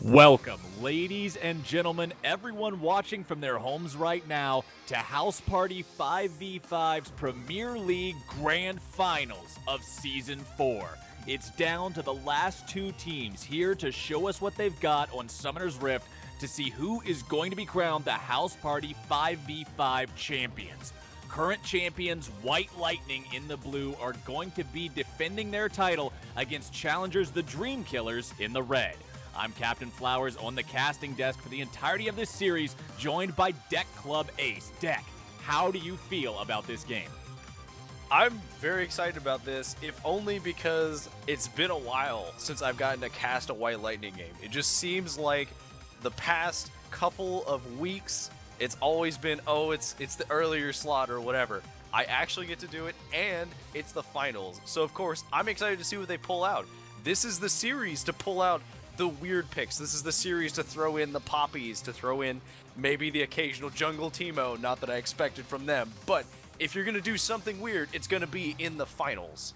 Welcome, ladies and gentlemen, everyone watching from their homes right now, to House Party 5v5's Premier League Grand Finals of Season 4. It's down to the last two teams here to show us what they've got on Summoner's Rift to see who is going to be crowned the House Party 5v5 champions. Current champions White Lightning in the blue are going to be defending their title against challengers the Dream Killers in the red. I'm Captain Flowers on the casting desk for the entirety of this series, joined by Deck Club Ace. Deck, how do you feel about this game? I'm very excited about this, if only because it's been a while since I've gotten to cast a White Lightning game. It just seems like the past couple of weeks, it's always been, it's the earlier slot or whatever. I actually get to do it, and it's the finals. So of course, I'm excited to see what they pull out. This is the series to pull out the weird picks. This is the series to throw in the poppies, to throw in maybe the occasional jungle Teemo, not that I expected from them, but if you're going to do something weird, it's going to be in the finals.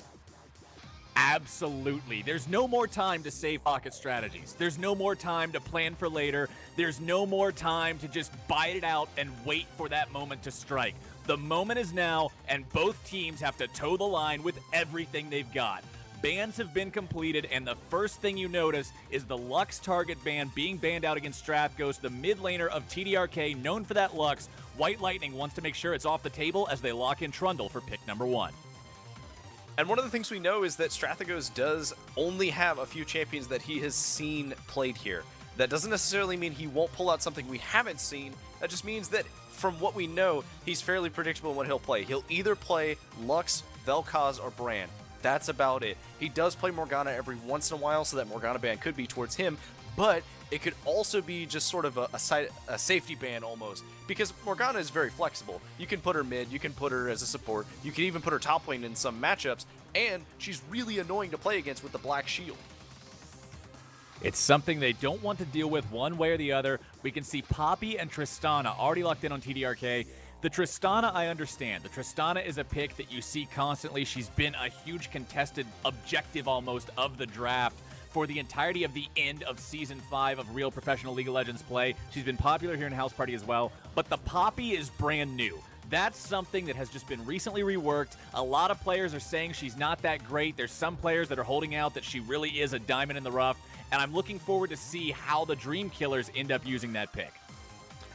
Absolutely. There's no more time to save pocket strategies. There's no more time to plan for later. There's no more time to just bite it out and wait for that moment to strike. The moment is now, and both teams have to toe the line with everything they've got. Bans have been completed, and the first thing you notice is the Lux target ban being banned out against Strathghost, the mid laner of TDRK, known for that Lux. White Lightning wants to make sure it's off the table as they lock in Trundle for pick number 1. And one of the things we know is that Strathghost does only have a few champions that he has seen played here. That doesn't necessarily mean he won't pull out something we haven't seen. That just means that from what we know, he's fairly predictable in what he'll play. He'll either play Lux, Vel'Koz, or Brand. That's about it. He does play Morgana every once in a while, so that Morgana ban could be towards him, but it could also be just sort of a safety ban almost, because Morgana is very flexible. You can put her mid, you can put her as a support, you can even put her top lane in some matchups, and she's really annoying to play against with the Black Shield. It's something they don't want to deal with one way or the other. We can see Poppy and Tristana already locked in on TDRK. The Tristana, I understand. The Tristana is a pick that you see constantly. She's been a huge contested objective almost of the draft for the entirety of the end of Season 5 of real professional League of Legends play. She's been popular here in House Party as well, but the Poppy is brand new. That's something that has just been recently reworked. A lot of players are saying she's not that great. There's some players that are holding out that she really is a diamond in the rough, and I'm looking forward to see how the Dream Killers end up using that pick.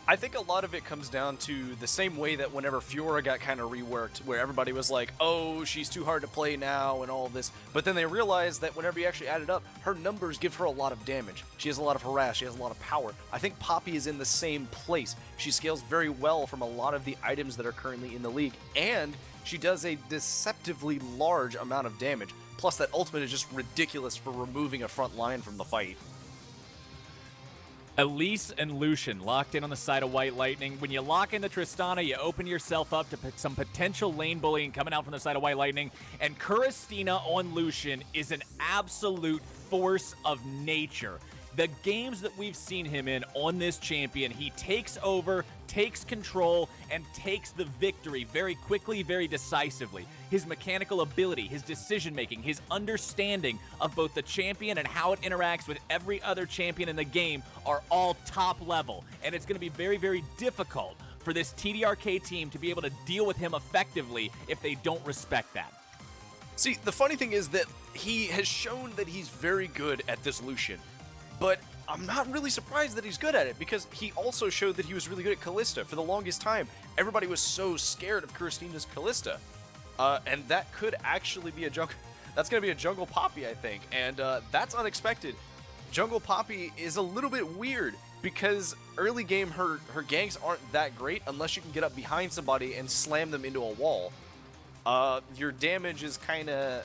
I think a lot of it comes down to the same way that whenever Fiora got kind of reworked, where everybody was like, oh, she's too hard to play now and all of this, but then they realized that whenever you actually add it up, her numbers give her a lot of damage. She has a lot of harass, she has a lot of power. I think Poppy is in the same place. She scales very well from a lot of the items that are currently in the league, and she does a deceptively large amount of damage. Plus, that ultimate is just ridiculous for removing a front line from the fight. Elise and Lucian locked in on the side of White Lightning. When you lock in the Tristana, you open yourself up to some potential lane bullying coming out from the side of White Lightning. And Kuristina on Lucian is an absolute force of nature. The games that we've seen him in on this champion, he takes over, takes control, and takes the victory very quickly, very decisively. His mechanical ability, his decision-making, his understanding of both the champion and how it interacts with every other champion in the game are all top level. And it's going to be very, very difficult for this TDRK team to be able to deal with him effectively if they don't respect that. See, the funny thing is that he has shown that he's very good at this Lucian. But I'm not really surprised that he's good at it, because he also showed that he was really good at Kalista. For the longest time, everybody was so scared of Kuristina's Kalista. And that could actually be that's going to be a Jungle Poppy, I think. And that's unexpected. Jungle Poppy is a little bit weird, because early game her ganks aren't that great unless you can get up behind somebody and slam them into a wall. Your damage is kind of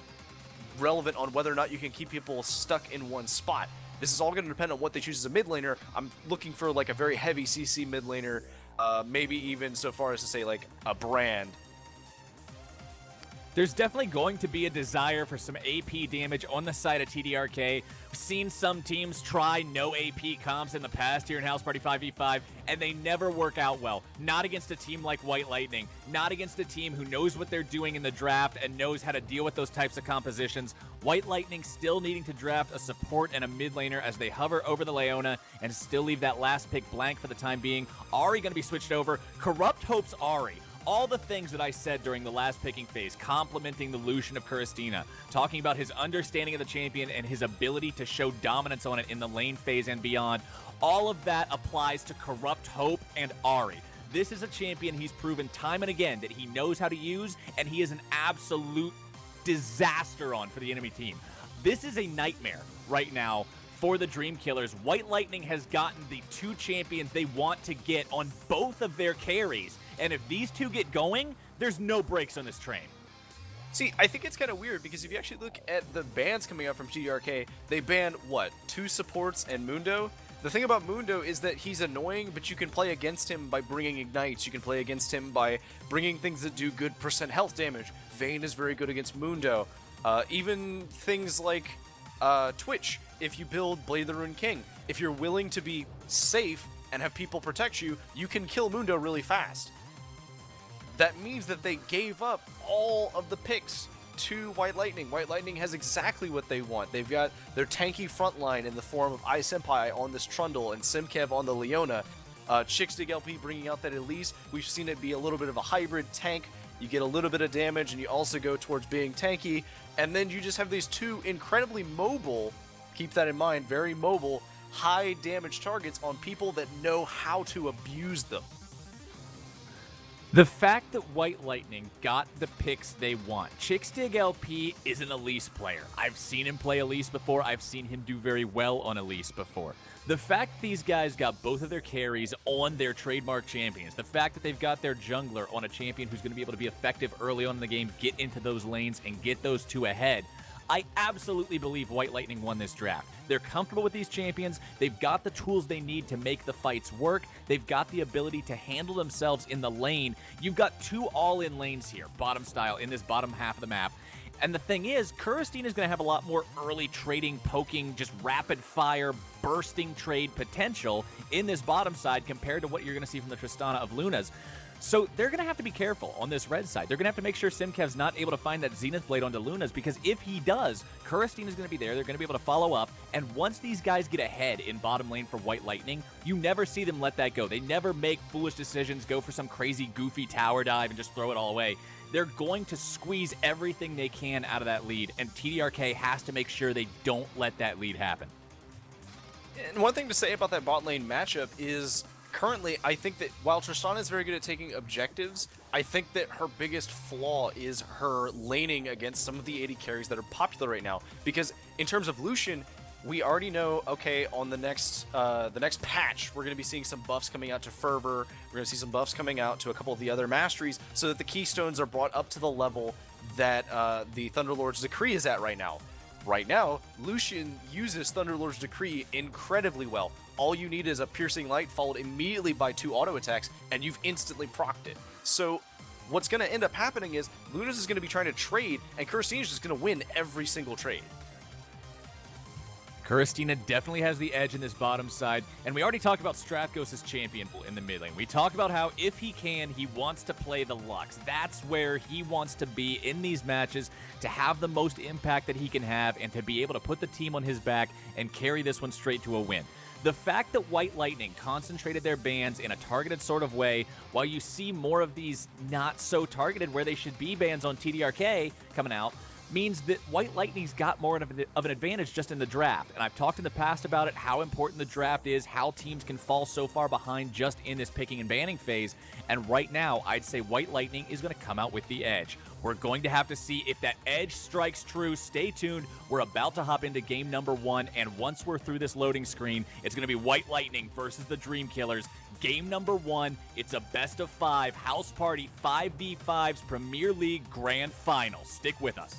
relevant on whether or not you can keep people stuck in one spot. This is all going to depend on what they choose as a mid laner. I'm looking for like a very heavy CC mid laner, maybe even so far as to say like a Brand. There's definitely going to be a desire for some AP damage on the side of TDRK. We've seen some teams try no AP comps in the past here in House Party 5v5, and they never work out well. Not against a team like White Lightning. Not against a team who knows what they're doing in the draft and knows how to deal with those types of compositions. White Lightning still needing to draft a support and a mid laner as they hover over the Leona and still leave that last pick blank for the time being. Ahri going to be switched over. Corrupt Hope's Ahri. All the things that I said during the last picking phase, complimenting the Lucian of Kuristina, talking about his understanding of the champion and his ability to show dominance on it in the lane phase and beyond, all of that applies to Corrupt Hope and Ahri. This is a champion he's proven time and again that he knows how to use, and he is an absolute disaster on for the enemy team. This is a nightmare right now for the Dream Killers. White Lightning has gotten the two champions they want to get on both of their carries. And if these two get going, there's no brakes on this train. See, I think it's kind of weird because if you actually look at the bans coming out from TDRK, they ban, what, 2 supports and Mundo? The thing about Mundo is that he's annoying, but you can play against him by bringing Ignites. You can play against him by bringing things that do good % health damage. Vayne is very good against Mundo. Even things like Twitch, if you build Blade of the Ruined King. If you're willing to be safe and have people protect you, you can kill Mundo really fast. That means that they gave up all of the picks to White Lightning. White Lightning has exactly what they want. They've got their tanky front line in the form of iSenpai on this Trundle and Simkev on the Leona. Chickstig LP bringing out that Elise. We've seen it be a little bit of a hybrid tank. You get a little bit of damage and you also go towards being tanky. And then you just have these two incredibly mobile, keep that in mind, very mobile, high damage targets on people that know how to abuse them. The fact that White Lightning got the picks they want. Chickstig LP is an Elise player. I've seen him play Elise before. I've seen him do very well on Elise before. The fact these guys got both of their carries on their trademark champions, the fact that they've got their jungler on a champion who's going to be able to be effective early on in the game, get into those lanes, and get those two ahead, I absolutely believe White Lightning won this draft. They're comfortable with these champions. They've got the tools they need to make the fights work. They've got the ability to handle themselves in the lane. You've got 2 all-in lanes here, bottom style, in this bottom half of the map. And the thing is, Kuristina is going to have a lot more early trading, poking, just rapid-fire, bursting trade potential in this bottom side compared to what you're going to see from the Tristana of Luna's. So they're going to have to be careful on this red side. They're going to have to make sure Simkev's not able to find that Zenith Blade onto Luna's, because if he does, Kuristina is going to be there. They're going to be able to follow up. And once these guys get ahead in bottom lane for White Lightning, you never see them let that go. They never make foolish decisions, go for some crazy, goofy tower dive and just throw it all away. They're going to squeeze everything they can out of that lead, and TDRK has to make sure they don't let that lead happen. And one thing to say about that bot lane matchup is, currently, I think that while Tristana is very good at taking objectives, I think that her biggest flaw is her laning against some of the AD carries that are popular right now. Because in terms of Lucian, we already know, okay, on the next patch, we're going to be seeing some buffs coming out to Fervor. We're going to see some buffs coming out to a couple of the other masteries, so that the keystones are brought up to the level that the Thunderlord's Decree is at right now. Right now, Lucian uses Thunderlord's Decree incredibly well. All you need is a Piercing Light followed immediately by 2 auto attacks, and you've instantly procced it. So what's going to end up happening is Luna's is going to be trying to trade, and Kuristina's just going to win every single trade. Kuristina definitely has the edge in this bottom side, and we already talked about Strathgos' champion in the mid lane. We talked about how, if he can, he wants to play the Lux. That's where he wants to be in these matches, to have the most impact that he can have, and to be able to put the team on his back and carry this one straight to a win. The fact that White Lightning concentrated their bans in a targeted sort of way, while you see more of these not so targeted where they should be bans on TDRK coming out, means that White Lightning's got more of an advantage just in the draft. And I've talked in the past about it, how important the draft is, how teams can fall so far behind just in this picking and banning phase. And right now, I'd say White Lightning is going to come out with the edge. We're going to have to see if that edge strikes true. Stay tuned. We're about to hop into game number 1. And once we're through this loading screen, it's going to be White Lightning versus the Dream Killers. Game number 1, it's a best of 5 House Party 5v5's Premier League Grand Final. Stick with us.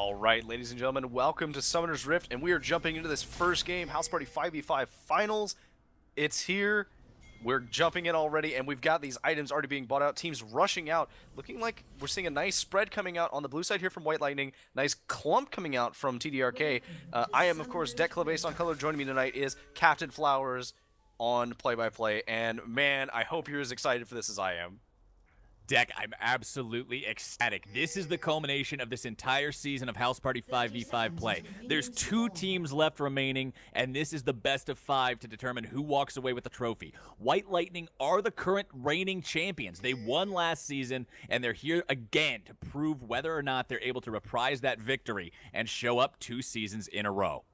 All right, ladies and gentlemen, welcome to Summoner's Rift, and we are jumping into this first game, House Party 5v5 Finals. It's here. We're jumping in already, and we've got these items already being bought out. Teams rushing out, looking like we're seeing a nice spread coming out on the blue side here from White Lightning. Nice clump coming out from TDRK. I am, of course, Deck Club Based on Color. Joining me tonight is Captain Flowers on play-by-play, and man, I hope you're as excited for this as I am. Deck, I'm absolutely ecstatic. This is the culmination of this entire season of House Party 5v5 play. There's 2 teams left remaining, and this is the best of 5 to determine who walks away with the trophy. White Lightning are the current reigning champions. They won last season, and they're here again to prove whether or not they're able to reprise that victory and show up 2 seasons in a row.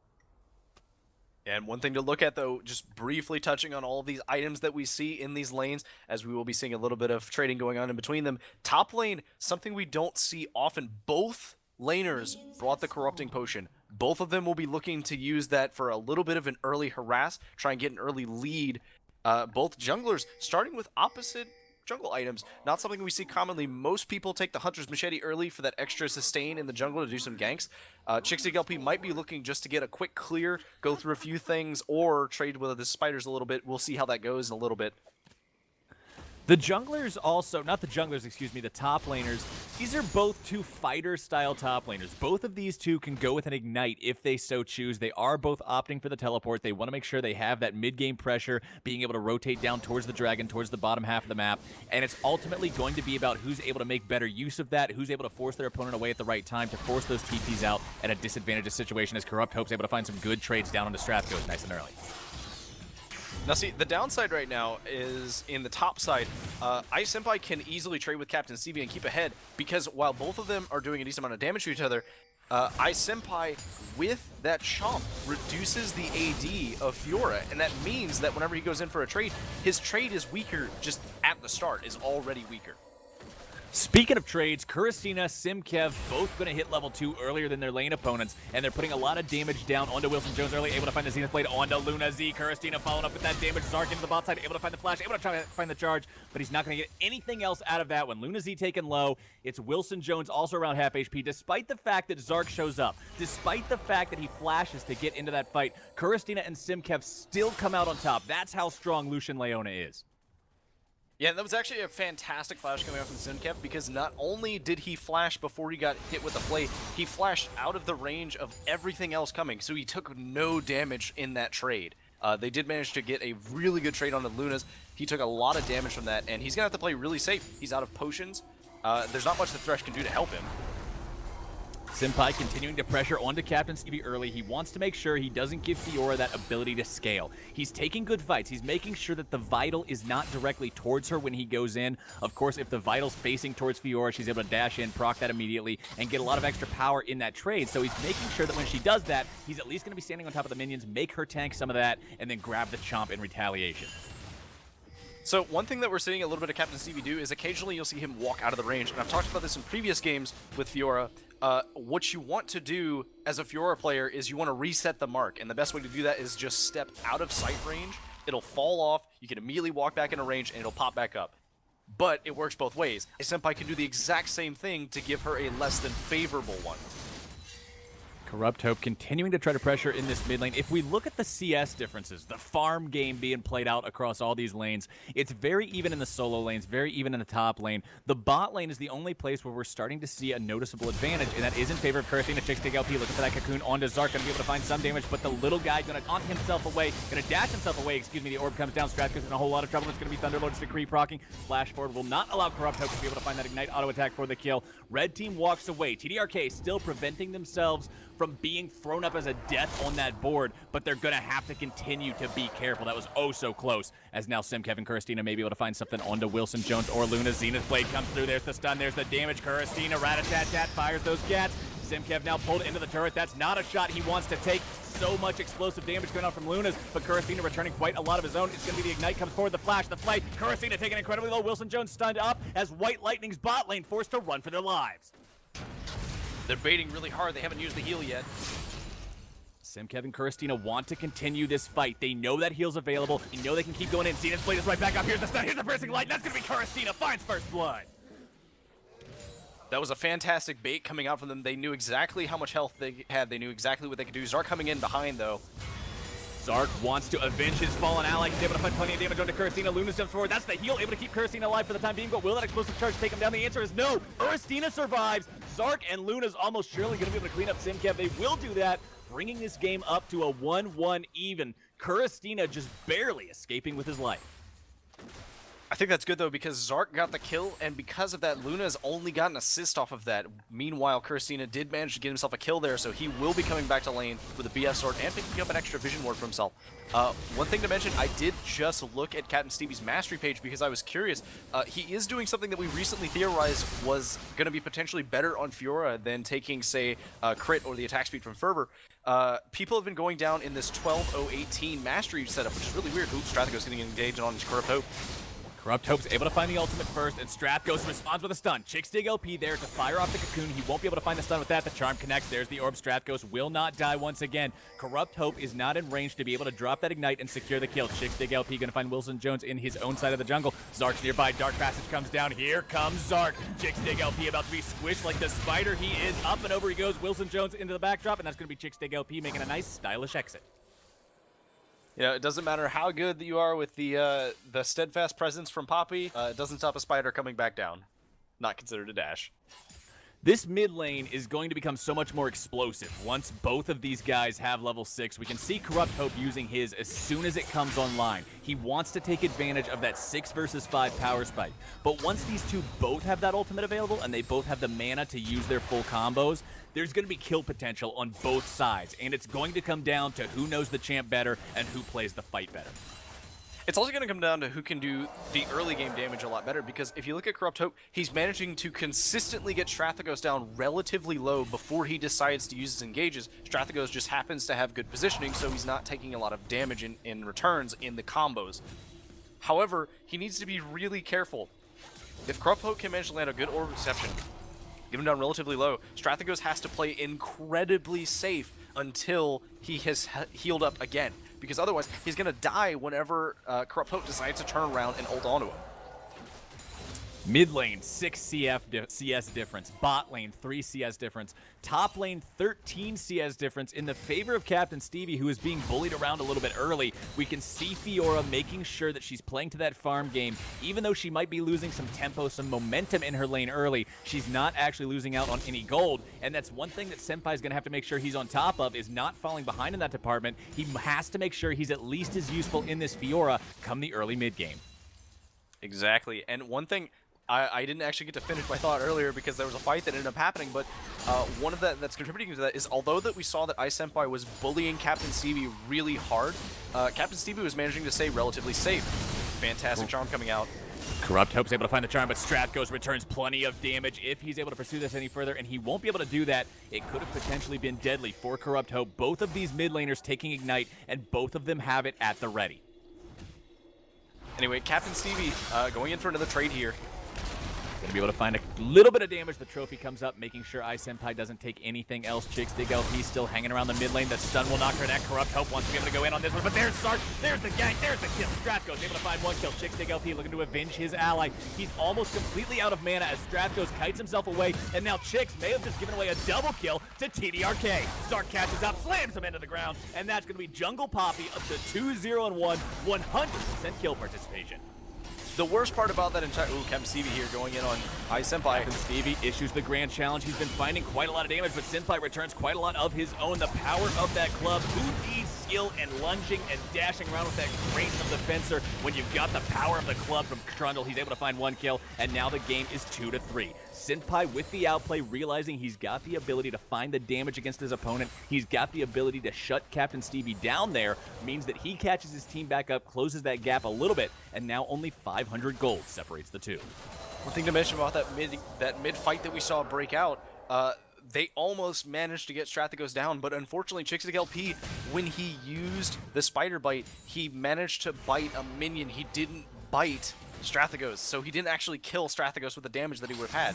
And one thing to look at, though, just briefly touching on all of these items that we see in these lanes, as we will be seeing a little bit of trading going on in between them. Top lane, something we don't see often. Both laners brought the Corrupting Potion. Both of them will be looking to use that for a little bit of an early harass, try and get an early lead. Both junglers starting with opposite jungle items, not something we see commonly. Most people take the Hunter's Machete early for that extra sustain in the jungle to do some ganks. Chicksig LP might be looking just to get a quick clear, go through a few things, or trade with the spiders a little bit. We'll see how that goes in a little bit. The junglers also, not the junglers, excuse me, the top laners, these are both 2 fighter-style top laners. Both of these 2 can go with an Ignite if they so choose. They are both opting for the teleport. They want to make sure they have that mid-game pressure, being able to rotate down towards the dragon, towards the bottom half of the map, and it's ultimately going to be about who's able to make better use of that, who's able to force their opponent away at the right time to force those TPs out at a disadvantageous situation, as Corrupt Hope's able to find some good trades down onto Strathcoast nice and early. Now see, the downside right now is in the top side, Ice Senpai can easily trade with Captain Stevie and keep ahead, because while both of them are doing a decent amount of damage to each other, Ice Senpai with that chomp reduces the AD of Fiora, and that means that whenever he goes in for a trade, his trade is weaker just at the start, is already weaker. Speaking of trades, Kuristina, Simkev, both going to hit level 2 earlier than their lane opponents, and they're putting a lot of damage down onto Wilson Jones early, able to find the Zenith Blade onto Luna Z. Kuristina following up with that damage. Zark into the bot side, able to find the flash, able to try to find the charge, but he's not going to get anything else out of that. When Luna Z taken low, it's Wilson Jones also around half HP, despite the fact that Zark shows up, despite the fact that he flashes to get into that fight, Kuristina and Simkev still come out on top. That's how strong Lucian Leona is. Yeah, that was actually a fantastic flash coming out from Simkev, because not only did he flash before he got hit with the blade, he flashed out of the range of everything else coming, so he took no damage in that trade. They did manage to get a really good trade on the Lunas. He took a lot of damage from that, and he's going to have to play really safe. He's out of potions. There's not much the Thresh can do to help him. Senpai continuing to pressure onto Captain Stevie early. He wants to make sure he doesn't give Fiora that ability to scale. He's taking good fights. He's making sure that the Vital is not directly towards her when he goes in. Of course, if the Vital's facing towards Fiora, she's able to dash in, proc that immediately, and get a lot of extra power in that trade. So he's making sure that when she does that, he's at least going to be standing on top of the minions, make her tank some of that, and then grab the chomp in retaliation. So one thing that we're seeing a little bit of Captain Stevie do is occasionally you'll see him walk out of the range, and I've talked about this in previous games with Fiora. What you want to do as a Fiora player is you want to reset the mark, and the best way to do that is just step out of sight range. It'll fall off, you can immediately walk back into range, and it'll pop back up. But it works both ways. A Senpai can do the exact same thing to give her a less than favorable one. Corrupt Hope continuing to try to pressure in this mid lane. If we look at the CS differences, the farm game being played out across all these lanes, it's very even in the solo lanes, very even in the top lane. The bot lane is the only place where we're starting to see a noticeable advantage, and that is in favor of Kuristina. Chicksig LP looking for that cocoon onto Zark, going to be able to find some damage, but the little guy going to on himself away, going to dash himself away, excuse me, the orb comes down, Strathcoast in a whole lot of trouble. It's going to be Thunderlord's Decree procking. Flash forward will not allow Corrupt Hope to be able to find that Ignite auto attack for the kill. Red team walks away. TDRK still preventing themselves from being thrown up as a death on that board, but they're going to have to continue to be careful. That was oh so close, as now Simkev and Kuristina may be able to find something onto Wilson Jones or Luna. Zenith Blade comes through. There's the stun. There's the damage. Kuristina, rat-a-tat-tat, fires those gats. Simkev now pulled into the turret. That's not a shot he wants to take. So much explosive damage going on from Lunas, but Kuristina returning quite a lot of his own. It's going to be the Ignite comes forward, the flash, the fight. Kuristina taking incredibly low. Wilson Jones stunned up as White Lightning's bot lane forced to run for their lives. They're baiting really hard. They haven't used the heal yet. Simkev and Kuristina want to continue this fight. They know that heal's available. They know they can keep going in. Zenith's Blade is right back up. Here's the stun. Here's the piercing light. That's going to be Kuristina. Finds first blood. That was a fantastic bait coming out from them. They knew exactly how much health they had. They knew exactly what they could do. Zark coming in behind, though. Zark wants to avenge his fallen ally. He's able to find plenty of damage onto Kuristina. Luna jumps forward. That's the heal, able to keep Kuristina alive for the time being, but will that explosive charge take him down? The answer is no. Kuristina survives. Zark and Luna's almost surely going to be able to clean up Simkev. They will do that, bringing this game up to a 1-1 even. Kuristina just barely escaping with his life. I think that's good, though, because Zark got the kill, and because of that, Luna's only got an assist off of that. Meanwhile, Kuristina did manage to get himself a kill there, so he will be coming back to lane with a BF sword and picking up an extra vision ward for himself. One thing to mention, I did just look at Captain Stevie's mastery page because I was curious. He is doing something that we recently theorized was going to be potentially better on Fiora than taking, say, crit or the attack speed from Fervor. People have been going down in this 12-0-18 mastery setup, which is really weird. Oops, Strathagos getting engaged on his Corrupt Hope. Corrupt Hope's able to find the ultimate first, and Strathagos responds with a stun. Chickstig LP there to fire off the cocoon. He won't be able to find the stun with that. The charm connects. There's the orb. Strathagos will not die once again. Corrupt Hope is not in range to be able to drop that ignite and secure the kill. Chickstig LP going to find Wilson Jones in his own side of the jungle. Zark's nearby. Dark Passage comes down. Here comes Zark. Chickstig LP about to be squished like the spider he is. Up and over he goes. Wilson Jones into the backdrop, and that's going to be Chickstig LP making a nice, stylish exit. Yeah, it doesn't matter how good that you are with the steadfast presence from Poppy. It doesn't stop a spider coming back down. Not considered a dash. This mid lane is going to become so much more explosive once both of these guys have level 6. We can see Corrupt Hope using his as soon as it comes online. He wants to take advantage of that 6 versus 5 power spike. But once these two both have that ultimate available and they both have the mana to use their full combos, there's going to be kill potential on both sides. And it's going to come down to who knows the champ better and who plays the fight better. It's also going to come down to who can do the early game damage a lot better, because if you look at Corrupt Hope, he's managing to consistently get Strathagos down relatively low before he decides to use his engages. Strathagos just happens to have good positioning, so he's not taking a lot of damage in returns in the combos. However, he needs to be really careful. If Corrupt Hope can manage to land a good orb reception, get him down relatively low, Strathagos has to play incredibly safe until he has healed up again. Because otherwise, he's going to die whenever Corrupt Hope decides to turn around and ult onto him. Mid lane, 6 CS difference. Bot lane, 3 CS difference. Top lane, 13 CS difference in the favor of Captain Stevie, who is being bullied around a little bit early. We can see Fiora making sure that she's playing to that farm game. Even though she might be losing some tempo, some momentum in her lane early, she's not actually losing out on any gold. And that's one thing that Senpai's going to have to make sure he's on top of, is not falling behind in that department. He has to make sure he's at least as useful in this Fiora come the early mid game. Exactly. And one thing, I didn't actually get to finish my thought earlier because there was a fight that ended up happening, but one of that's contributing to that is, although that we saw that Ice Senpai was bullying Captain Stevie really hard, Captain Stevie was managing to stay relatively safe. Fantastic charm coming out. Corrupt Hope's able to find the charm, but Strathagos returns plenty of damage if he's able to pursue this any further, and he won't be able to do that. It could have potentially been deadly for Corrupt Hope. Both of these mid laners taking Ignite, and both of them have it at the ready. Anyway, Captain Stevie going in for another trade here. Gonna be able to find a little bit of damage. The trophy comes up, making sure Ice Senpai doesn't take anything else. Chickstig LP still hanging around the mid lane. The stun will not connect. Corrupt Hope wants to be able to go in on this one, but there's Zark. There's the gank. There's the kill. Strathagos able to find one kill. Chickstig LP looking to avenge his ally. He's almost completely out of mana as Strathagos kites himself away, and now Chicks may have just given away a double kill to TDRK. Zark catches up, slams him into the ground, and that's gonna be Jungle Poppy up to 2-0-1, 100% kill participation. The worst part about that entire... Ooh, Captain Stevie here going in on Ice Senpai. Captain Stevie issues the grand challenge. He's been finding quite a lot of damage, but Senpai returns quite a lot of his own. The power of that club. Who needs skill and lunging and dashing around with that grace of the fencer when you've got the power of the club from Trundle? He's able to find one kill, and now the game is 2-3. Senpai with the outplay, realizing he's got the ability to find the damage against his opponent. He's got the ability to shut Captain Stevie down there, means that he catches his team back up, closes that gap a little bit, and now only 500 gold separates the two. One thing to mention about that mid fight that we saw break out, they almost managed to get Strathagos down, but unfortunately Chickstig LP, when he used the spider bite, he managed to bite a minion. He didn't bite Strathagos, so he didn't actually kill Strathagos with the damage that he would have had.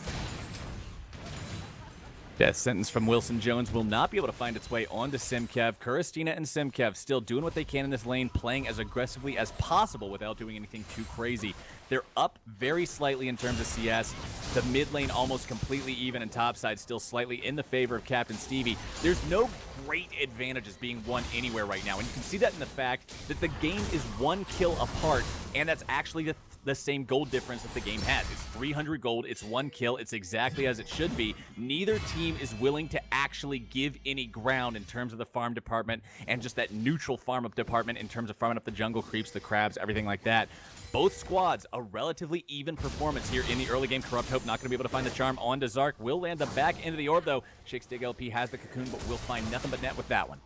Death sentence from Wilson Jones will not be able to find its way onto Simkev. Kuristina and Simkev still doing what they can in this lane, playing as aggressively as possible without doing anything too crazy. They're up very slightly in terms of CS. The mid lane almost completely even, and topside still slightly in the favor of Captain Stevie. There's no great advantages being won anywhere right now, and you can see that in the fact that the game is 1 kill apart, and that's actually the same gold difference that the game has. It's 300 gold, it's 1 kill, it's exactly as it should be. Neither team is willing to actually give any ground in terms of the farm department and just that neutral farm up department in terms of farming up the jungle creeps, the crabs, everything like that. Both squads, a relatively even performance here in the early game. Corrupt Hope not going to be able to find the charm onto Zark. Will land the back into the orb, though. Shakestig LP has the cocoon, but will find nothing but net with that one.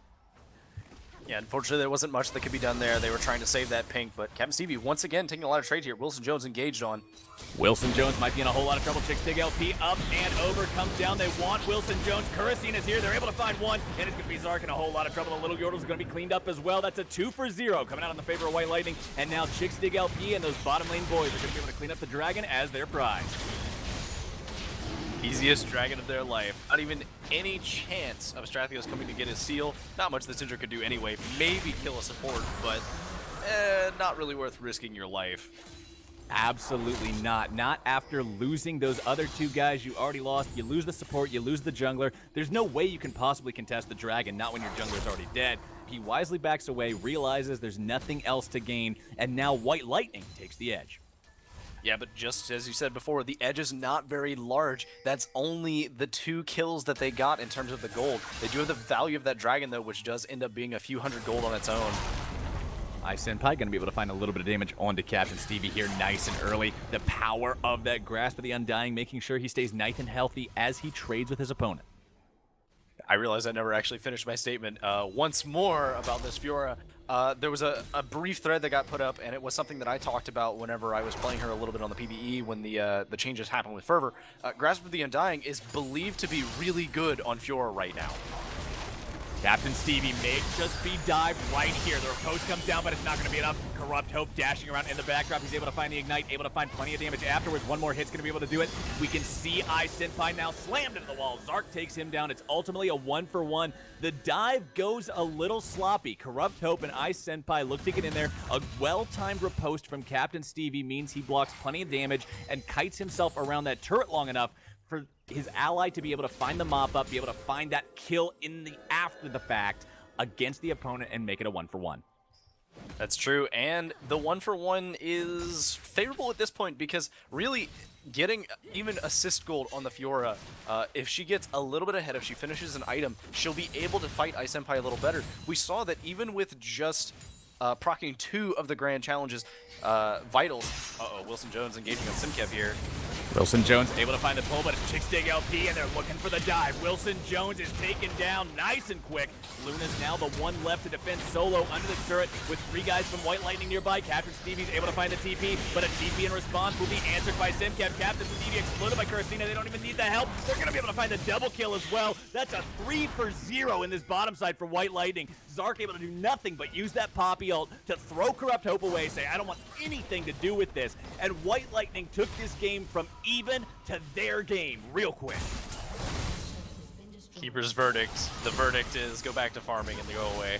Yeah, unfortunately, there wasn't much that could be done there. They were trying to save that pink, but Captain Stevie, once again, taking a lot of trade here. Wilson Jones engaged on. Wilson Jones might be in a whole lot of trouble. Shakestig LP up and over, comes down. They want Wilson Jones. Kurasine is here. They're able to find one, and it's going to be Zark in a whole lot of trouble. The little Yordles are going to be cleaned up as well. That's a 2 for 0 coming out in the favor of White Lightning, and now Shakestig LP and those bottom lane boys are going to be able to clean up the dragon as their prize. Easiest dragon of their life. Not even any chance of Strathios coming to get his seal. Not much the Cinder could do anyway. Maybe kill a support, but not really worth risking your life. Absolutely not. Not after losing those other 2 guys you already lost. You lose the support, you lose the jungler. There's no way you can possibly contest the dragon, not when your jungler's already dead. He wisely backs away, realizes there's nothing else to gain, and now White Lightning takes the edge. Yeah, but just as you said before, the edge is not very large. That's only the 2 kills that they got in terms of the gold. They do have the value of that dragon, though, which does end up being a few hundred gold on its own. Senpai going to be able to find a little bit of damage onto Captain Stevie here nice and early. The power of that Grasp of the Undying, making sure he stays nice and healthy as he trades with his opponent. I realized I never actually finished my statement. Once more about this Fiora. There was a brief thread that got put up, and it was something that I talked about whenever I was playing her a little bit on the PvE when the changes happened with Fervor. Grasp of the Undying is believed to be really good on Fiora right now. Captain Stevie may just be dived right here. The riposte comes down, but it's not going to be enough. Corrupt Hope dashing around in the backdrop. He's able to find the Ignite, able to find plenty of damage afterwards. One more hit's going to be able to do it. We can see Senpai now slammed into the wall. Zark takes him down. It's ultimately a 1-for-1. The dive goes a little sloppy. Corrupt Hope and Senpai look to get in there. A well-timed riposte from Captain Stevie means he blocks plenty of damage and kites himself around that turret long enough for his ally to be able to find the mop up, be able to find that kill in the after the fact against the opponent and make it a 1-for-1. That's true, and the 1-for-1 is favorable at this point because really getting even assist gold on the Fiora, if she gets a little bit ahead, if she finishes an item, she'll be able to fight Senpai a little better. We saw that even with just proccing 2 of the grand challenges, vitals. Wilson Jones engaging on Simkev here. Wilson Jones able to find the pull, but it's Shakestig LP, and they're looking for the dive. Wilson Jones is taken down nice and quick. Luna's now the one left to defend solo under the turret with 3 guys from White Lightning nearby. Captain Stevie's able to find the TP, but a TP in response will be answered by Simkev. Captain Stevie exploded by Kurasine. They don't even need the help. They're going to be able to find the double kill as well. That's a 3 for 0 in this bottom side for White Lightning. Zark able to do nothing but use that Poppy ult to throw Corrupt Hope away, say, I don't want anything to do with this. And White Lightning took this game from even to their game real quick. Keeper's verdict. The verdict is go back to farming and they go away.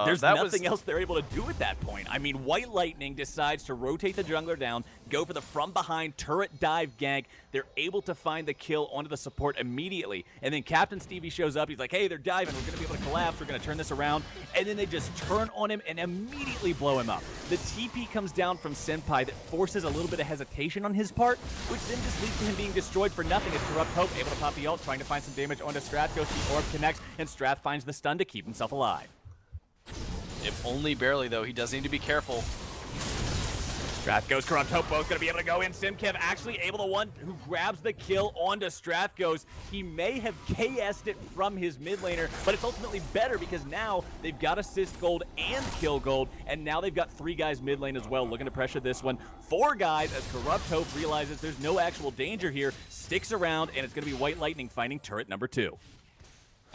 There's nothing else they're able to do at that point. I mean, White Lightning decides to rotate the jungler down, go for the from-behind turret dive gank. They're able to find the kill onto the support immediately. And then Captain Stevie shows up. He's like, hey, they're diving. We're going to be able to collapse. We're going to turn this around. And then they just turn on him and immediately blow him up. The TP comes down from Senpai that forces a little bit of hesitation on his part, which then just leads to him being destroyed for nothing as Corrupt Hope able to pop the ult, trying to find some damage onto Strath. Goes the orb, connects, and Strath finds the stun to keep himself alive. If only barely, though. He does need to be careful. Strathghost, Corrupt Hope, both going to be able to go in. Simkev actually able to one who grabs the kill onto Strathghost. He may have KS'd it from his mid laner, but it's ultimately better because now they've got assist gold and kill gold, and now they've got 3 guys mid lane as well, looking to pressure this one. 4 guys as Corrupt Hope realizes there's no actual danger here, sticks around, and it's going to be White Lightning finding turret number 2.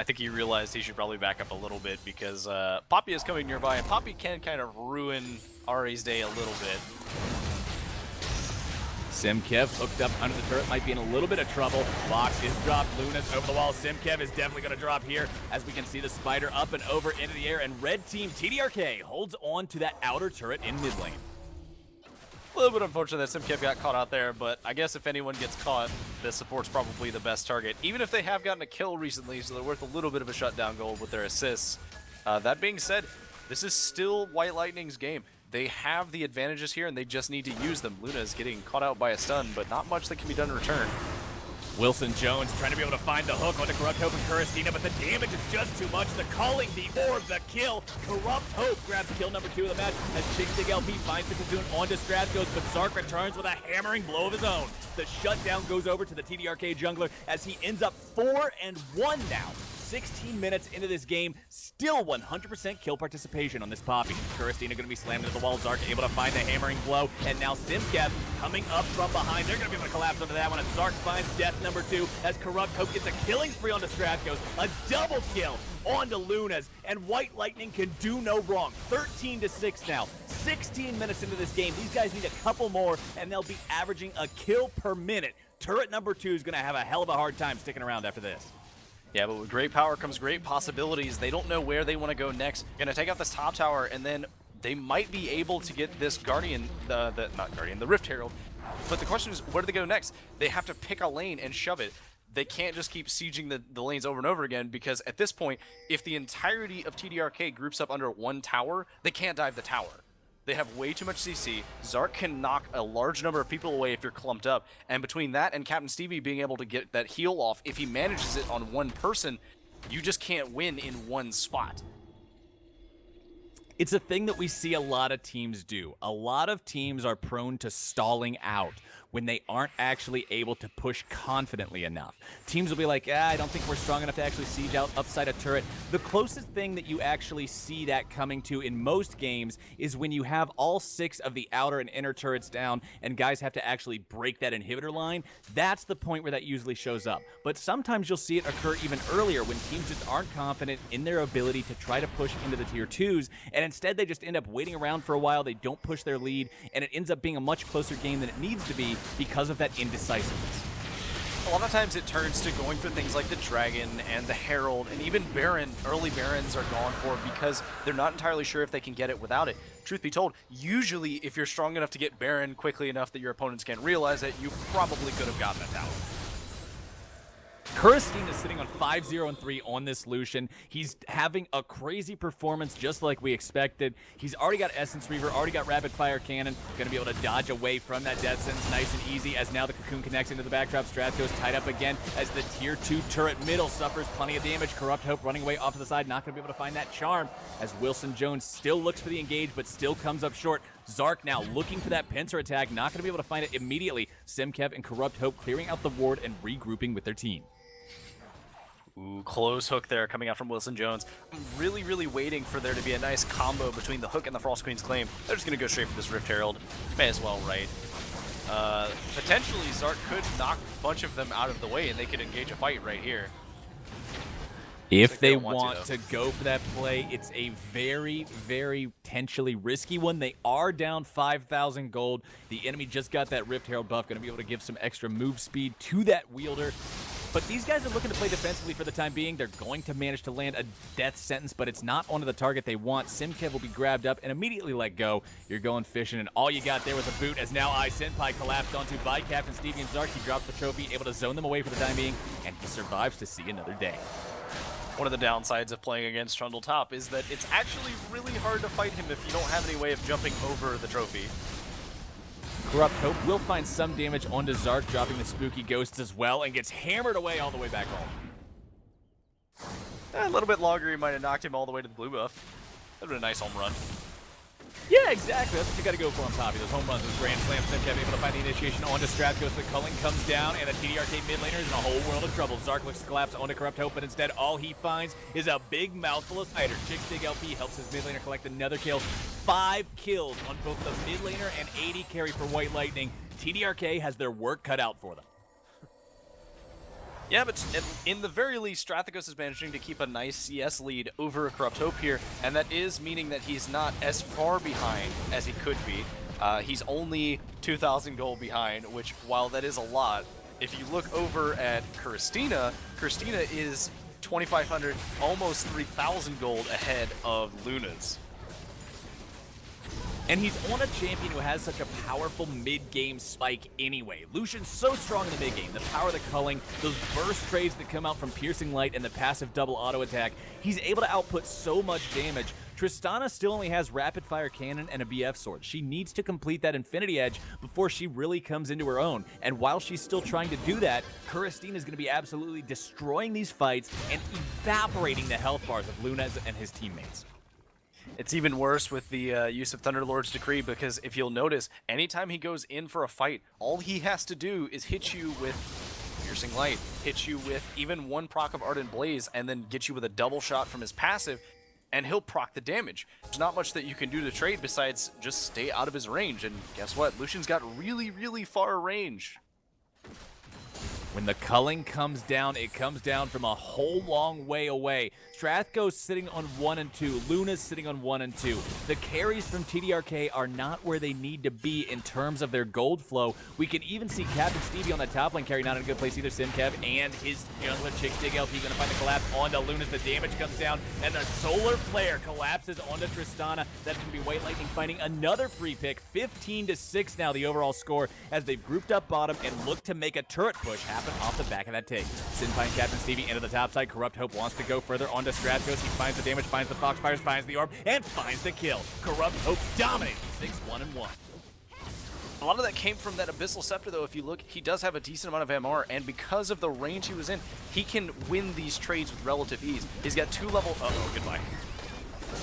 I think he realized he should probably back up a little bit because Poppy is coming nearby, and Poppy can kind of ruin Ari's day a little bit. Simkev hooked up under the turret, might be in a little bit of trouble. Box is dropped. Luna's over the wall. Simkev is definitely going to drop here as we can see the spider up and over into the air, and red team TDRK holds on to that outer turret in mid lane. A little bit unfortunate that Simkev got caught out there, but I guess if anyone gets caught, this support's probably the best target. Even if they have gotten a kill recently, so they're worth a little bit of a shutdown gold with their assists. That being said, this is still White Lightning's game. They have the advantages here, and they just need to use them. Luna is getting caught out by a stun, but not much that can be done in return. Wilson Jones trying to be able to find the hook onto Corrupt Hope and Kuristina, but the damage is just too much. The calling, the orb, the kill. Corrupt Hope grabs kill number 2 of the match as Chickstig LP finds the Cocoon onto Strathghost, but Zark returns with a hammering blow of his own. The shutdown goes over to the TDRK jungler as he ends up 4-1 now. 16 minutes into this game, still 100% kill participation on this Poppy. Kuristina going to be slammed into the wall. Zark able to find a hammering blow, and now Simkev coming up from behind. They're going to be able to collapse onto that one, and Zark finds death number 2 as Corrupt Hope gets a killing spree onto Strathghost. A double kill onto Lunas, and White Lightning can do no wrong. 13-6 now. 16 minutes into this game. These guys need a couple more, and they'll be averaging a kill per minute. Turret number 2 is going to have a hell of a hard time sticking around after this. Yeah, but with great power comes great possibilities. They don't know where they want to go next. Gonna take out this top tower, and then they might be able to get this Guardian, the Rift Herald. But the question is, where do they go next? They have to pick a lane and shove it. They can't just keep sieging the lanes over and over again, because at this point, if the entirety of TDRK groups up under one tower, they can't dive the tower. They have way too much CC. Zark can knock a large number of people away if you're clumped up. And between that and Captain Stevie being able to get that heal off, if he manages it on one person, you just can't win in one spot. It's a thing that we see a lot of teams do. A lot of teams are prone to stalling out when they aren't actually able to push confidently enough. Teams will be like, I don't think we're strong enough to actually siege out upside a turret. The closest thing that you actually see that coming to in most games is when you have all 6 of the outer and inner turrets down and guys have to actually break that inhibitor line. That's the point where that usually shows up. But sometimes you'll see it occur even earlier when teams just aren't confident in their ability to try to push into the tier 2s, and instead they just end up waiting around for a while. They don't push their lead, and it ends up being a much closer game than it needs to be because of that indecisiveness. A lot of times it turns to going for things like the Dragon and the Herald, and even Baron. Early Barons are gone for because they're not entirely sure if they can get it without it. Truth be told, usually if you're strong enough to get Baron quickly enough that your opponents can't realize it, you probably could have gotten a tower. Kuristina is sitting on 5-0-3 on this Lucian. He's having a crazy performance just like we expected. He's already got Essence Reaver, already got Rapid Fire Cannon. Going to be able to dodge away from that death sentence nice and easy as now the Cocoon connects into the backdrop. Strathghost tied up again as the tier 2 turret middle suffers plenty of damage. Corrupt Hope running away off to the side, not going to be able to find that charm as Wilson Jones still looks for the engage but still comes up short. Zark now looking for that pincer attack, not going to be able to find it immediately. Simkev and Corrupt Hope clearing out the ward and regrouping with their team. Ooh, close hook there coming out from Wilson Jones. I'm really waiting for there to be a nice combo between the hook and the Frost Queen's Claim. They're just going to go straight for this Rift Herald. May as well, right? Potentially, Zark could knock a bunch of them out of the way and they could engage a fight right here. If they want to go for that play, it's a very potentially risky one. They are down 5,000 gold. The enemy just got that Rift Herald buff, going to be able to give some extra move speed to that wielder. But these guys are looking to play defensively for the time being. They're going to manage to land a death sentence, but it's not onto the target they want. Simkev will be grabbed up and immediately let go. You're going fishing, and all you got there was a boot as now Senpai collapsed onto by Captain Stevie and Zark. He drops the trophy, able to zone them away for the time being, and he survives to see another day. One of the downsides of playing against Trundle Top is that it's actually really hard to fight him if you don't have any way of jumping over the trophy. Corrupt Hope will find some damage onto Zark, dropping the spooky ghosts as well, and gets hammered away all the way back home. A little bit longer, he might have knocked him all the way to the blue buff. That would have been a nice home run. Yeah, exactly. That's what you got to go for on Poppy. Those home runs, those grand slams. Simkev able to find the initiation onto Strathghost. The culling comes down, and the TDRK mid laner is in a whole world of trouble. Zark looks to collapse onto Corrupt Hope, but instead all he finds is a big mouthful of cider. Chickstig LP helps his mid laner collect another kill. 5 kills on both the mid laner and 80 carry for White Lightning. TDRK has their work cut out for them. Yeah, but in the very least, Strathghost is managing to keep a nice CS lead over a Corrupt Hope here, and that is meaning that he's not as far behind as he could be. He's only 2,000 gold behind, which, while that is a lot, if you look over at Kuristina, Kuristina is 2,500, almost 3,000 gold ahead of Luna's. And he's on a champion who has such a powerful mid-game spike anyway. Lucian's so strong in the mid-game. The power of the culling, those burst trades that come out from Piercing Light and the passive double auto attack. He's able to output so much damage. Tristana still only has Rapid Fire Cannon and a BF Sword. She needs to complete that Infinity Edge before she really comes into her own. And while she's still trying to do that, Kuristina is going to be absolutely destroying these fights and evaporating the health bars of Lunez and his teammates. It's even worse with the use of Thunderlord's Decree, because if you'll notice, anytime he goes in for a fight, all he has to do is hit you with Piercing Light, hit you with even one proc of Ardent Blaze, and then get you with a double shot from his passive, and he'll proc the damage. There's not much that you can do to trade besides just stay out of his range, and guess what? Lucian's got really, really far range. When the culling comes down, it comes down from a whole long way away. Strathgo's sitting on 1 and 2. Luna's sitting on 1 and 2. The carries from TDRK are not where they need to be in terms of their gold flow. We can even see Captain Stevie on the top lane carry not in a good place either. Simkev and his jungler Chickstig LP going to find the collapse onto Lunas. The damage comes down, and the Solar Flare collapses onto Tristana. That's going to be White Lightning finding another free pick. 15-6 now the overall score as they've grouped up bottom and look to make a turret push happen off the back of that take. Sinpai and Captain Stevie into the top side. Corrupt Hope wants to go further onto Strathgos. He finds the damage, finds the Foxfires, finds the orb, and finds the kill. Corrupt Hope dominating 6-1-1. A lot of that came from that Abyssal Scepter, though. If you look, he does have a decent amount of MR, and because of the range he was in, he can win these trades with relative ease. He's got 2 level... Uh-oh, goodbye.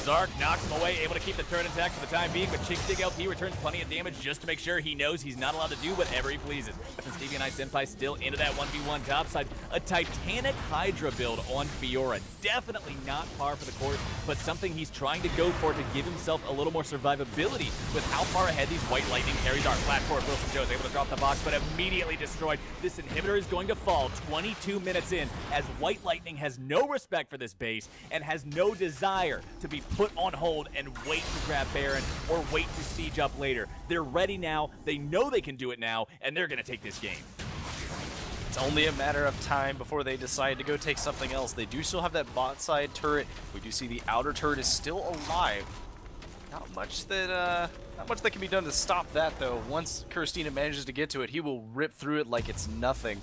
Zark knocks him away, able to keep the turret intact for the time being, but Chickstig LP returns plenty of damage just to make sure he knows he's not allowed to do whatever he pleases. Captain Stevie and I Senpai still into that 1v1 topside. A Titanic Hydra build on Fiora. Definitely not par for the course, but something he's trying to go for to give himself a little more survivability with how far ahead these White Lightning carries are. Flat forward, Wilson Joe's able to drop the box, but immediately destroyed. This inhibitor is going to fall 22 minutes in as White Lightning has no respect for this base and has no desire to be put on hold and wait to grab Baron or wait to siege up later. They're ready now, they know they can do it now, and they're going to take this game. It's only a matter of time before they decide to go take something else. They do still have that bot side turret. We do see the outer turret is still alive. Not much that can be done to stop that, though. Once Kuristina manages to get to it, he will rip through it like it's nothing.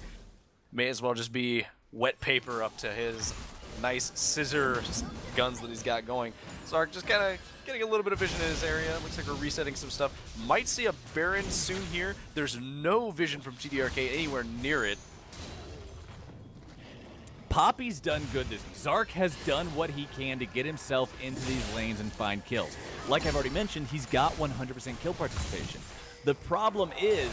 May as well just be wet paper up to his nice scissor guns that he's got going. Zark just kind of getting a little bit of vision in his area. Looks like we're resetting some stuff. Might see a Baron soon here. There's no vision from TDRK anywhere near it. Poppy's done good this. Zark has done what he can to get himself into these lanes and find kills. Like I've already mentioned, he's got 100% kill participation. The problem is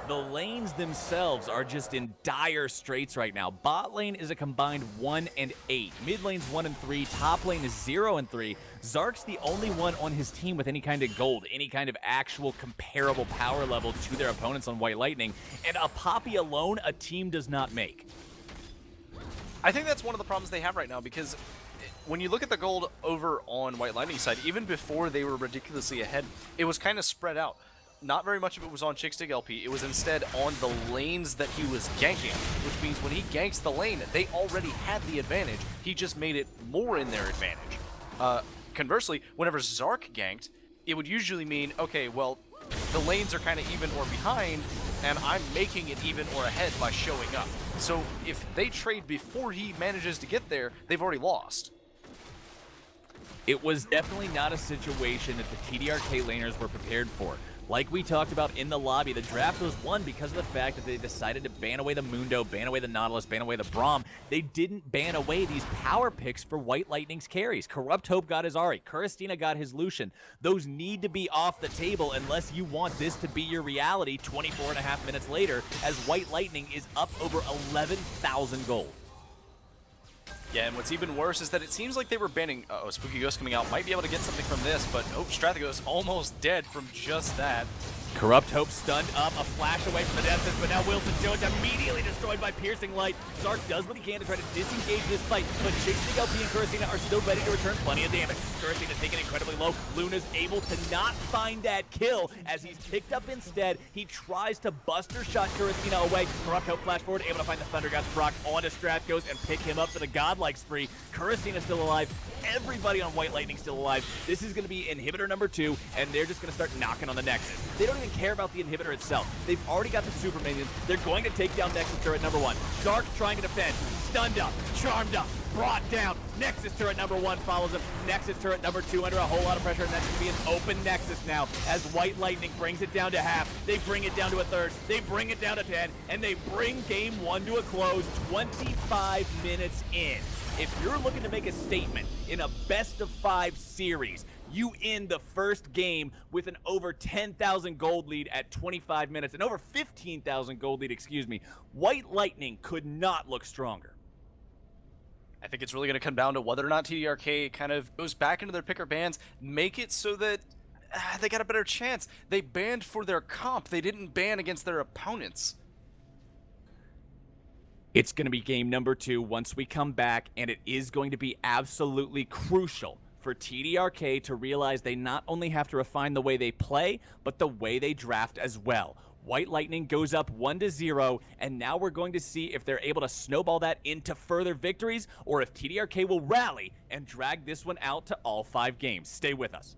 the lanes themselves are just in dire straits right now. Bot lane is a combined 1 and 8. Mid lane's 1 and 3. Top lane is 0 and 3. Zark's the only one on his team with any kind of gold, any kind of actual comparable power level to their opponents on White Lightning. And a Poppy alone, a team does not make. I think that's one of the problems they have right now, because when you look at the gold over on White Lightning side, even before they were ridiculously ahead, it was kind of spread out. Not very much of it was on Chickstig LP. It was instead on the lanes that he was ganking, which means when he ganks the lane, they already had the advantage. He just made it more in their advantage. Conversely, whenever Zark ganked, it would usually mean, okay, well, the lanes are kind of even or behind, and I'm making it even or ahead by showing up. So if they trade before he manages to get there, they've already lost. It was definitely not a situation that the TDRK laners were prepared for. Like we talked about in the lobby, the draft was won because of the fact that they decided to ban away the Mundo, ban away the Nautilus, ban away the Braum. They didn't ban away these power picks for White Lightning's carries. Corrupt Hope got his Ahri. Kuristina got his Lucian. Those need to be off the table unless you want this to be your reality 24.5 minutes later, as White Lightning is up over 11,000 gold. Yeah, and what's even worse is that it seems like they were banning... Uh-oh, Spooky Ghost coming out. Might be able to get something from this, but oh, Strathgos almost dead from just that. Corrupt Hope stunned up, a flash away from the Deaths, but now Wilson Jones immediately destroyed by Piercing Light. Zark does what he can to try to disengage this fight, but Chasing LP and Kurasina are still ready to return plenty of damage. Kurasina taken incredibly low. Luna's able to not find that kill as he's picked up instead. He tries to buster shot Kurasina away. Corrupt Hope flash forward, able to find the Thunder God's Proc onto Strathghost and pick him up for the godlike spree. Kurasina still alive. Everybody on White Lightning still alive. This is going to be inhibitor number 2, and they're just going to start knocking on the Nexus. They don't even care about the inhibitor itself. They've already got the super minions. They're going to take down Nexus turret number 1. Zark trying to defend. Stunned up. Charmed up. Brought down. Nexus turret number 1 follows him. Nexus turret number 2 under a whole lot of pressure, and that's going to be an open Nexus now as White Lightning brings it down to half. They bring it down to a third. They bring it down to 10, and they bring game 1 to a close 25 minutes in. If you're looking to make a statement in a best-of-5 series, you end the first game with an over 10,000 gold lead at 25 minutes, an over 15,000 gold lead, excuse me. White Lightning could not look stronger. I think it's really going to come down to whether or not TDRK kind of goes back into their picker bans, make it so that they got a better chance. They banned for their comp. They didn't ban against their opponents. It's going to be game number 2 once we come back, and it is going to be absolutely crucial for TDRK to realize they not only have to refine the way they play, but the way they draft as well. White Lightning goes up 1-0, and now we're going to see if they're able to snowball that into further victories, or if TDRK will rally and drag this one out to all 5 games. Stay with us.